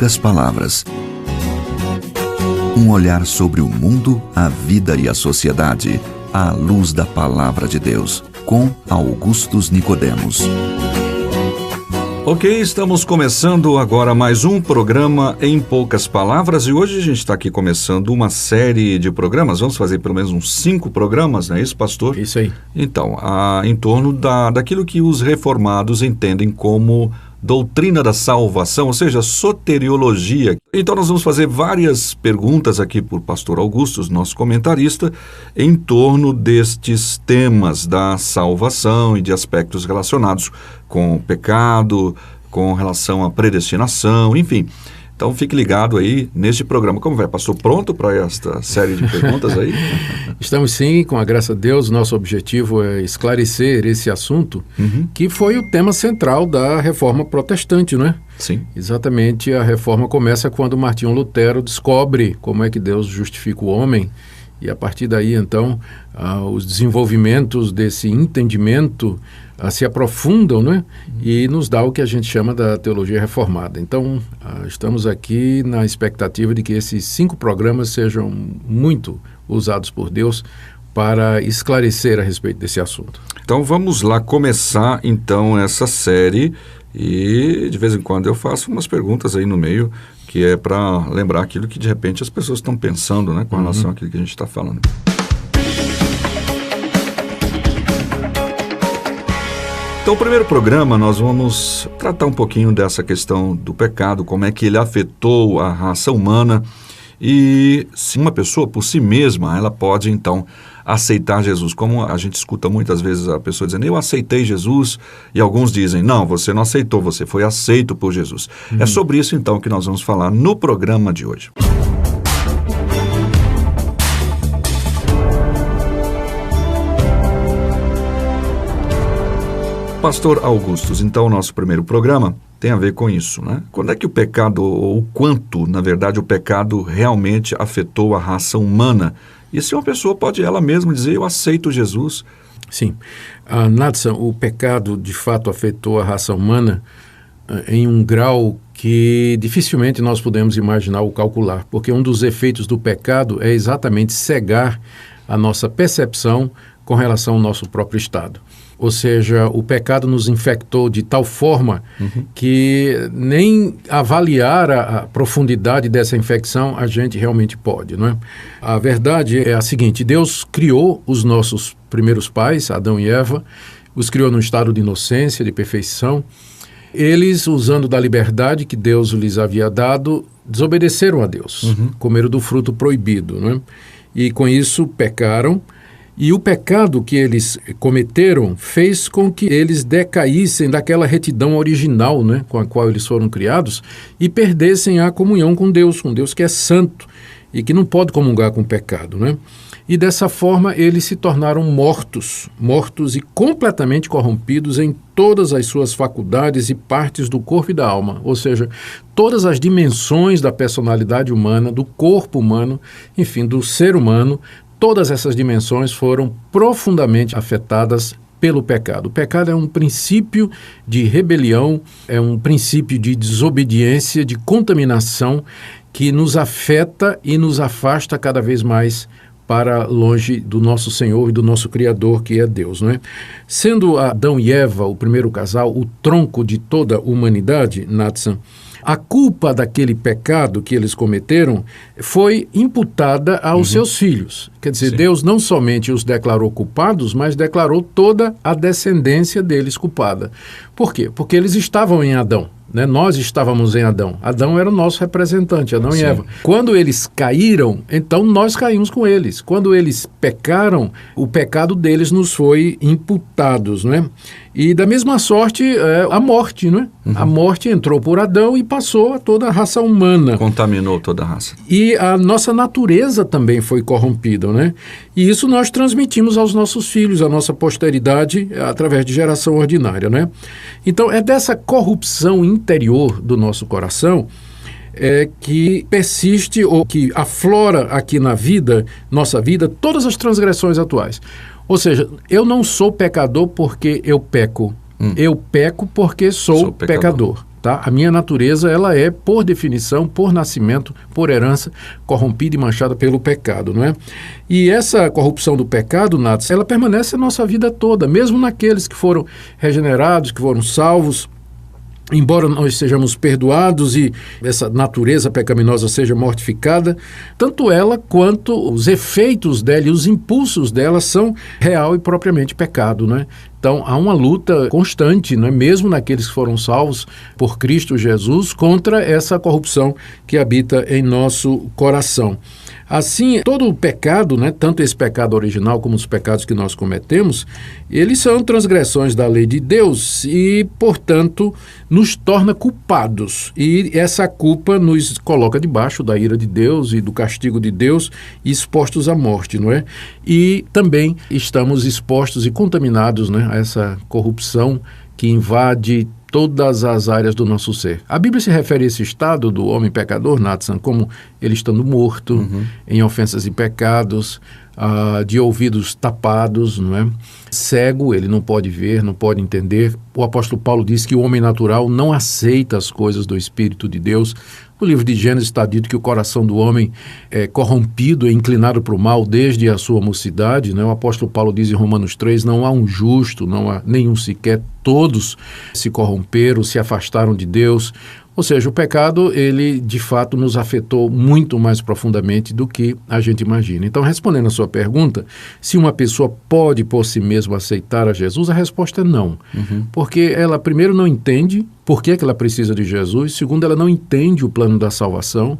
poucas palavras. Um olhar sobre o mundo, a vida e a sociedade, à luz da Palavra de Deus, com Augustus Nicodemos. Ok, estamos começando agora mais um programa Em Poucas Palavras e hoje a gente está aqui começando uma série de programas, vamos fazer pelo menos uns 5 programas, não é isso, pastor? Isso aí. Então, em torno daquilo que os reformados entendem como doutrina da salvação, ou seja, soteriologia. Então nós vamos fazer várias perguntas aqui por pastor Augustus, nosso comentarista, em torno destes temas da salvação e de aspectos relacionados com o pecado, com relação à predestinação, enfim. Então fique ligado aí neste programa. Como vai, pastor? Pronto para esta série de perguntas aí? Estamos sim, com a graça de Deus. Nosso objetivo é esclarecer esse assunto, que foi o tema central da Reforma Protestante, não é? Sim. Exatamente, a Reforma começa quando Martinho Lutero descobre como é que Deus justifica o homem, e a partir daí, então, os desenvolvimentos desse entendimento se aprofundam, né? E nos dá o que a gente chama da teologia reformada. Então, estamos aqui na expectativa de que esses 5 programas sejam muito usados por Deus para esclarecer a respeito desse assunto. Então, vamos lá começar, então, essa série e, de vez em quando, eu faço umas perguntas aí no meio, que é para lembrar aquilo que, de repente, as pessoas estão pensando, né, com relação àquilo que a gente está falando. Então, o primeiro programa, nós vamos tratar um pouquinho dessa questão do pecado, como é que ele afetou a raça humana e se uma pessoa, por si mesma, ela pode, então, aceitar Jesus. Como a gente escuta muitas vezes a pessoa dizendo, eu aceitei Jesus, e alguns dizem, não, você não aceitou, você foi aceito por Jesus. É sobre isso, então, que nós vamos falar no programa de hoje. Pastor Augustus, então o nosso primeiro programa tem a ver com isso, né? Quando é que o pecado, ou o quanto, na verdade, o pecado realmente afetou a raça humana? E se uma pessoa pode ela mesma dizer, eu aceito Jesus? Sim. Nadson, o pecado de fato afetou a raça humana em um grau que dificilmente nós podemos imaginar ou calcular, porque um dos efeitos do pecado é exatamente cegar a nossa percepção com relação ao nosso próprio estado. Ou seja, o pecado nos infectou de tal forma que nem avaliar a profundidade dessa infecção a gente realmente pode, não é? A verdade é a seguinte, Deus criou os nossos primeiros pais, Adão e Eva, os criou num estado de inocência, de perfeição. Eles, usando da liberdade que Deus lhes havia dado, desobedeceram a Deus, comeram do fruto proibido, não é? E com isso pecaram. E o pecado que eles cometeram fez com que eles decaíssem daquela retidão original, né, com a qual eles foram criados, e perdessem a comunhão com Deus que é santo e que não pode comungar com o pecado, né? E dessa forma eles se tornaram mortos e completamente corrompidos em todas as suas faculdades e partes do corpo e da alma, ou seja, todas as dimensões da personalidade humana, do corpo humano, enfim, do ser humano. Todas essas dimensões foram profundamente afetadas pelo pecado. O pecado é um princípio de rebelião, é um princípio de desobediência, de contaminação que nos afeta e nos afasta cada vez mais para longe do nosso Senhor e do nosso Criador, que é Deus, não é? Sendo Adão e Eva, o primeiro casal, o tronco de toda a humanidade, Nadson, a culpa daquele pecado que eles cometeram foi imputada aos seus filhos. Quer dizer, Deus não somente os declarou culpados, mas declarou toda a descendência deles culpada. Por quê? Porque eles estavam em Adão. Né? Nós estávamos em Adão. Adão era o nosso representante, Adão e Eva. Quando eles caíram, então nós caímos com eles. Quando eles pecaram, o pecado deles nos foi imputado, não é? E da mesma sorte, a morte, não é? A morte entrou por Adão e passou a toda a raça humana. Contaminou toda a raça. E a nossa natureza também foi corrompida, né? E isso nós transmitimos aos nossos filhos, à nossa posteridade, através de geração ordinária, né? Então, é dessa corrupção interior do nosso coração que persiste ou que aflora aqui na vida, nossa vida, todas as transgressões atuais. Ou seja, eu não sou pecador porque eu peco. Eu peco porque sou pecador. Tá? A minha natureza, ela é, por definição, por nascimento, por herança, corrompida e manchada pelo pecado, não é? E essa corrupção do pecado, Nath, ela permanece a nossa vida toda, mesmo naqueles que foram regenerados, que foram salvos. Embora nós sejamos perdoados e essa natureza pecaminosa seja mortificada, tanto ela quanto os efeitos dela e os impulsos dela são real e propriamente pecado, né? Então, há uma luta constante, né, mesmo naqueles que foram salvos por Cristo Jesus, contra essa corrupção que habita em nosso coração. Assim, todo o pecado, né, tanto esse pecado original como os pecados que nós cometemos, eles são transgressões da lei de Deus e, portanto, nos torna culpados. E essa culpa nos coloca debaixo da ira de Deus e do castigo de Deus, expostos à morte, não é? E também estamos expostos e contaminados, né, a essa corrupção que invade todas as áreas do nosso ser. A Bíblia se refere a esse estado do homem pecador, Nathan, como ele estando morto, em ofensas e pecados, de ouvidos tapados, não é? Cego, ele não pode ver, não pode entender. O apóstolo Paulo diz que o homem natural não aceita as coisas do Espírito de Deus. No livro de Gênesis está dito que o coração do homem é corrompido, é inclinado para o mal desde a sua mocidade, né? O apóstolo Paulo diz em Romanos 3, não há um justo, não há nenhum sequer, todos se corromperam, se afastaram de Deus. Ou seja, o pecado, ele de fato nos afetou muito mais profundamente do que a gente imagina. Então, respondendo a sua pergunta, se uma pessoa pode por si mesma aceitar a Jesus, a resposta é não. Porque ela, primeiro, não entende por que ela precisa de Jesus. Segundo, ela não entende o plano da salvação.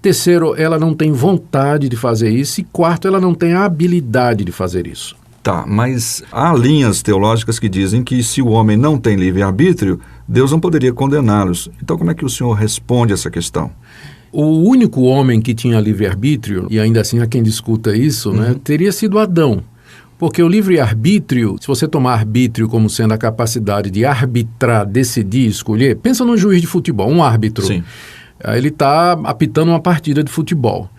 Terceiro, ela não tem vontade de fazer isso. E quarto, ela não tem a habilidade de fazer isso. Tá, mas há linhas teológicas que dizem que se o homem não tem livre-arbítrio, Deus não poderia condená-los. Então, como é que o senhor responde essa questão? O único homem que tinha livre-arbítrio, e ainda assim há quem discuta isso, né, teria sido Adão. Porque o livre-arbítrio, se você tomar arbítrio como sendo a capacidade de arbitrar, decidir, escolher, pensa num juiz de futebol, um árbitro. Sim. Ele está apitando uma partida de futebol.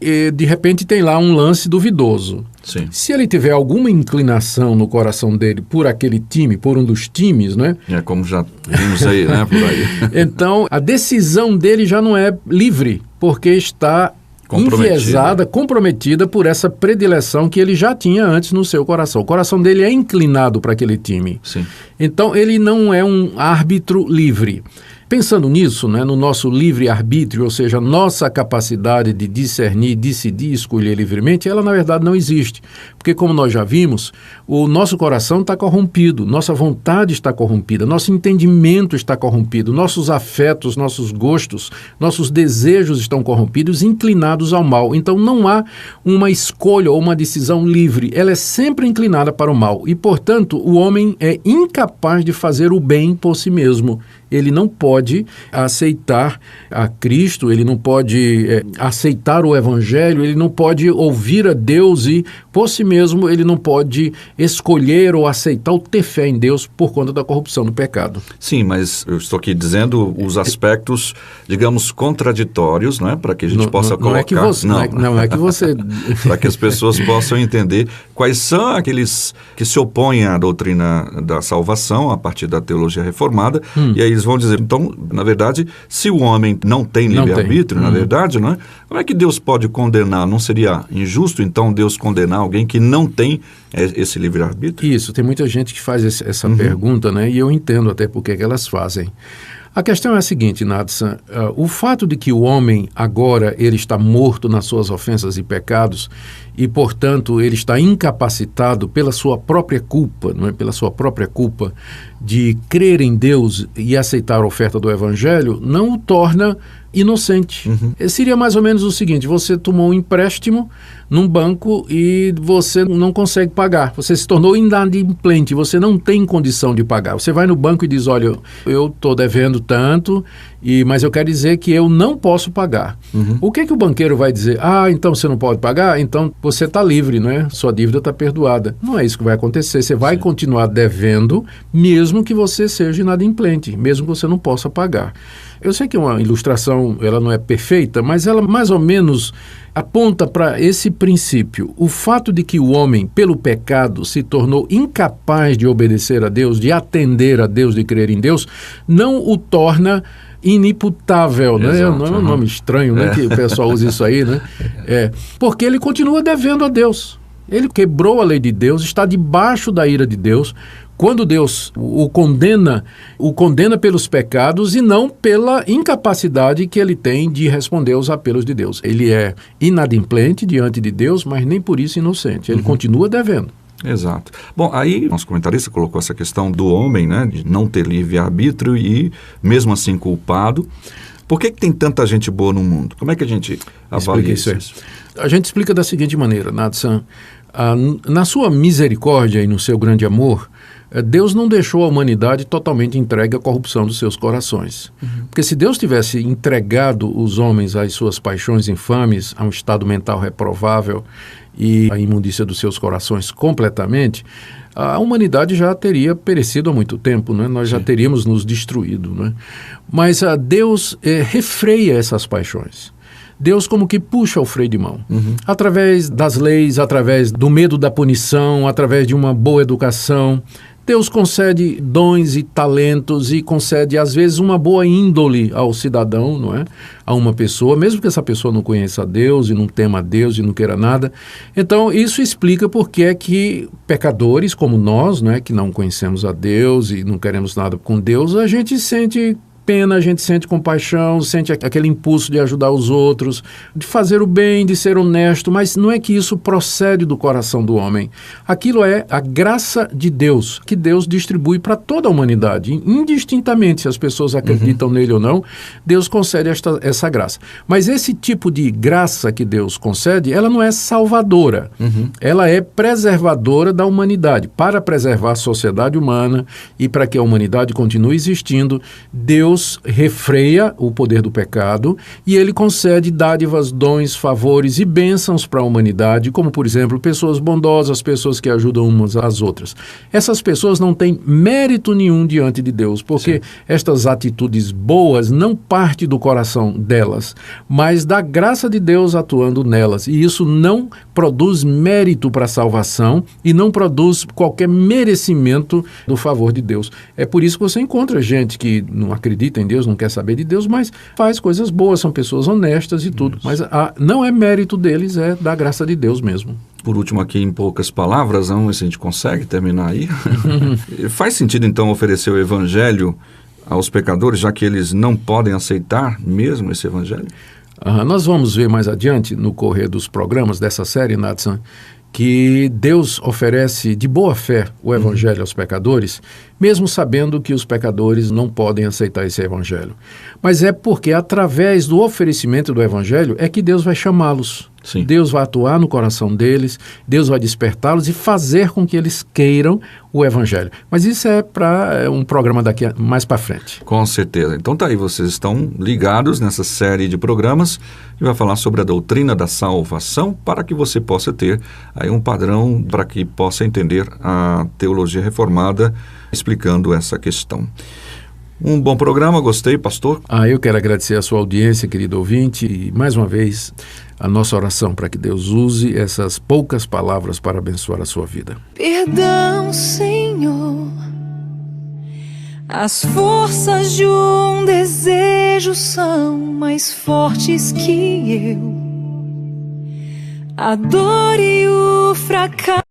E, de repente, tem lá um lance duvidoso. Sim. Se ele tiver alguma inclinação no coração dele por aquele time, por um dos times, né? É como já vimos aí, né, por aí. Então, a decisão dele já não é livre, porque está enviesada, comprometida por essa predileção que ele já tinha antes no seu coração. O coração dele é inclinado para aquele time. Sim. Então, ele não é um árbitro livre. Pensando nisso, né, no nosso livre-arbítrio, ou seja, nossa capacidade de discernir, decidir, escolher livremente, ela na verdade não existe. Porque como nós já vimos, o nosso coração está corrompido, nossa vontade está corrompida, nosso entendimento está corrompido, nossos afetos, nossos gostos, nossos desejos estão corrompidos, inclinados ao mal. Então não há uma escolha ou uma decisão livre, ela é sempre inclinada para o mal. E, portanto, o homem é incapaz de fazer o bem por si mesmo. Ele não pode aceitar a Cristo, ele não pode aceitar o Evangelho, ele não pode ouvir a Deus e, por si mesmo, ele não pode escolher ou aceitar ou ter fé em Deus por conta da corrupção do pecado. Sim, mas eu estou aqui dizendo os aspectos, digamos, contraditórios, não é? Para que a gente possa colocar... Não é que você... Não é que você... Para que as pessoas possam entender quais são aqueles que se opõem à doutrina da salvação a partir da teologia reformada, e aí eles vão dizer, então, na verdade, se o homem não tem livre-arbítrio, na verdade, não é? Como é que Deus pode condenar? Não seria injusto, então, Deus condenar alguém que não tem esse livre-arbítrio? Isso, tem muita gente que faz essa pergunta, né? E eu entendo até por que elas fazem. A questão é a seguinte, Nathan, o fato de que o homem agora ele está morto nas suas ofensas e pecados e, portanto, ele está incapacitado pela sua própria culpa, não é? Pela sua própria culpa de crer em Deus e aceitar a oferta do Evangelho, não o torna inocente. Seria mais ou menos o seguinte, você tomou um empréstimo num banco e você não consegue pagar, você se tornou inadimplente, você não tem condição de pagar. Você vai no banco e diz, olha, eu estou devendo tanto, mas eu quero dizer que eu não posso pagar. O que o banqueiro vai dizer? Ah, então você não pode pagar? Então você está livre, não é? Sua dívida está perdoada. Não é isso que vai acontecer, você vai continuar devendo, mesmo mesmo que você seja inadimplente, mesmo que você não possa pagar. Eu sei que uma ilustração, ela não é perfeita, mas ela mais ou menos aponta para esse princípio. O fato de que o homem, pelo pecado, se tornou incapaz de obedecer a Deus, de atender a Deus, de crer em Deus, não o torna inimputável, né? Exato, Não é um nome estranho, né? Que o pessoal usa isso aí, né? Porque ele continua devendo a Deus. Ele quebrou a lei de Deus, está debaixo da ira de Deus. Quando Deus o condena pelos pecados e não pela incapacidade que ele tem de responder aos apelos de Deus. Ele é inadimplente diante de Deus, mas nem por isso inocente. Ele continua devendo. Exato. Bom, aí nosso comentarista colocou essa questão do homem, né, de não ter livre-arbítrio e, mesmo assim, culpado. Por que tem tanta gente boa no mundo? Como é que a gente avalia isso? A gente explica da seguinte maneira, Natsan. Na sua misericórdia e no seu grande amor, Deus não deixou a humanidade totalmente entregue à corrupção dos seus corações. Porque se Deus tivesse entregado os homens às suas paixões infames, a um estado mental reprovável e à imundícia dos seus corações completamente, a humanidade já teria perecido há muito tempo, né? Nós já teríamos nos destruído, né? Mas Deus refreia essas paixões. Deus como que puxa o freio de mão. Através das leis, através do medo da punição, através de uma boa educação. Deus concede dons e talentos e concede, às vezes, uma boa índole ao cidadão, não é? A uma pessoa, mesmo que essa pessoa não conheça a Deus e não tema a Deus e não queira nada. Então, isso explica por que é que pecadores como nós, não é? Que não conhecemos a Deus e não queremos nada com Deus, a gente sente pena, a gente sente compaixão, sente aquele impulso de ajudar os outros, de fazer o bem, de ser honesto, mas não é que isso procede do coração do homem. Aquilo é a graça de Deus, que Deus distribui para toda a humanidade, indistintamente se as pessoas acreditam nele ou não, Deus concede essa graça. Mas esse tipo de graça que Deus concede, ela não é salvadora, ela é preservadora da humanidade. Para preservar a sociedade humana e para que a humanidade continue existindo, Deus refreia o poder do pecado e ele concede dádivas, dons, favores e bênçãos para a humanidade, como, por exemplo, pessoas bondosas, pessoas que ajudam umas às outras. Essas pessoas não têm mérito nenhum diante de Deus, porque estas atitudes boas não partem do coração delas, mas da graça de Deus atuando nelas. E isso não produz mérito para a salvação e não produz qualquer merecimento do favor de Deus. É por isso que você encontra gente que não acredita em Deus, não quer saber de Deus, mas faz coisas boas, são pessoas honestas e tudo. Mas não é mérito deles, é da graça de Deus mesmo. Por último aqui, em poucas palavras, vamos ver se a gente consegue terminar aí. Faz sentido, então, oferecer o evangelho aos pecadores, já que eles não podem aceitar mesmo esse evangelho? Nós vamos ver mais adiante, no correr dos programas dessa série, Natsan, que Deus oferece de boa fé o evangelho aos pecadores, mesmo sabendo que os pecadores não podem aceitar esse evangelho. Mas é porque através do oferecimento do evangelho é que Deus vai chamá-los. Sim. Deus vai atuar no coração deles, Deus vai despertá-los e fazer com que eles queiram o evangelho. Mas isso é para um programa daqui mais para frente. Com certeza. Então tá aí, vocês estão ligados nessa série de programas que vai falar sobre a doutrina da salvação para que você possa ter aí um padrão para que possa entender a teologia reformada explicando essa questão. Um bom programa, gostei, pastor. Eu quero agradecer a sua audiência, querido ouvinte, e mais uma vez a nossa oração para que Deus use essas poucas palavras para abençoar a sua vida. Perdão, Senhor, as forças de um desejo são mais fortes que eu. A dor e o fracasso